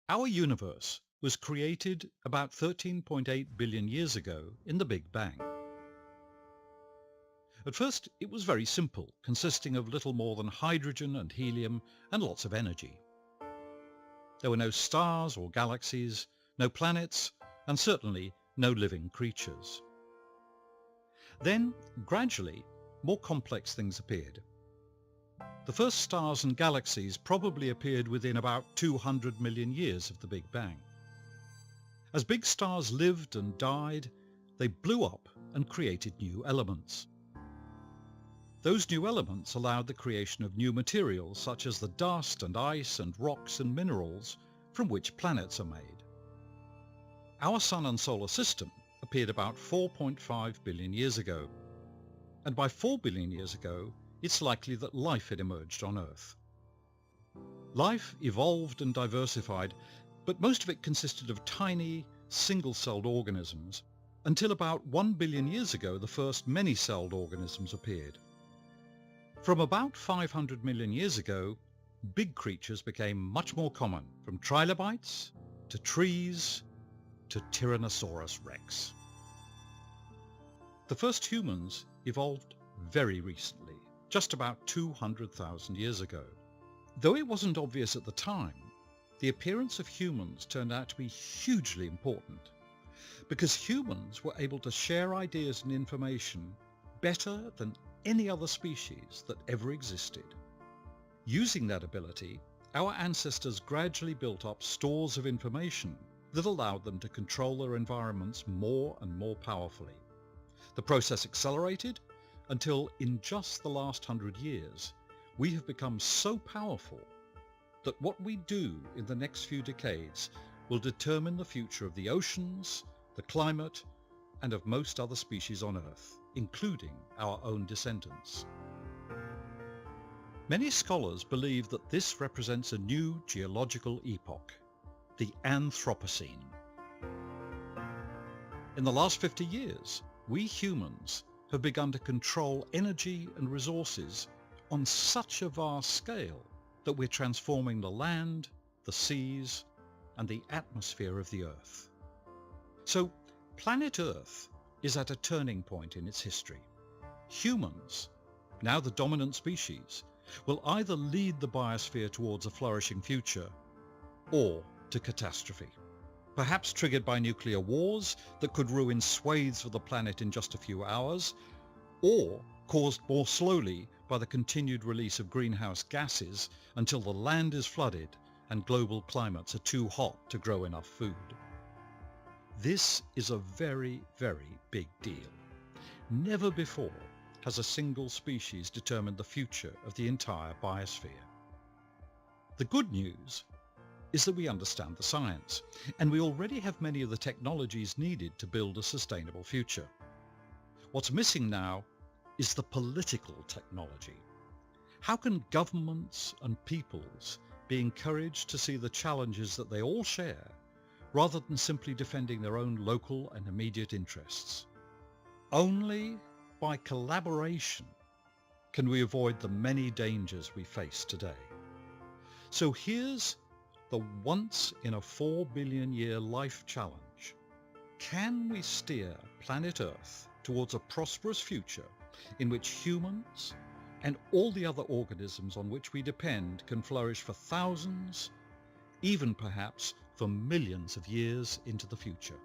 Our universe was created about 13.8 billion years ago in the Big Bang. At first it was very simple, consisting of little more than hydrogen and helium and lots of energy. There were no stars or galaxies, no planets, and certainly no living creatures. Then, gradually, more complex things appeared. The first stars and galaxies probably appeared within about 200 million years of the Big Bang. As big stars lived and died, they blew up and created new elements. Those new elements allowed the creation of new materials such as the dust and ice and rocks and minerals from which planets are made. Our Sun and Solar System appeared about 4.5 billion years ago, and by 4 billion years ago it's likely that life had emerged on Earth. Life evolved and diversified, but most of it consisted of tiny, single-celled organisms until about 1 billion years ago the first many-celled organisms appeared. From about 500 million years ago, big creatures became much more common, from trilobites to trees to Tyrannosaurus rex. The first humans evolved very recently, just about 200,000 years ago. Though it wasn't obvious at the time, the appearance of humans turned out to be hugely important, because humans were able to share ideas and information better than any other species that ever existed. Using that ability, our ancestors gradually built up stores of information that allowed them to control their environments more and more powerfully. The process accelerated until in just the last 100 years, we have become so powerful that what we do in the next few decades will determine the future of the oceans, the climate, and of most other species on Earth, including our own descendants. Many scholars believe that this represents a new geological epoch, the Anthropocene. In the last 50 years, we humans have begun to control energy and resources on such a vast scale that we're transforming the land, the seas, and the atmosphere of the Earth. So, planet Earth is at a turning point in its history. Humans, now the dominant species, will either lead the biosphere towards a flourishing future or to catastrophe, perhaps triggered by nuclear wars that could ruin swathes of the planet in just a few hours, or caused more slowly by the continued release of greenhouse gases until the land is flooded and global climates are too hot to grow enough food. This is a very, very big deal. Never before has a single species determined the future of the entire biosphere. The good news is that we understand the science, and we already have many of the technologies needed to build a sustainable future. What's missing now is the political technology. How can governments and peoples be encouraged to see the challenges that they all share, rather than simply defending their own local and immediate interests? Only by collaboration can we avoid the many dangers we face today. So here's the once in a 4 billion year life challenge. Can we steer planet Earth towards a prosperous future in which humans and all the other organisms on which we depend can flourish for thousands, even perhaps for millions of years into the future?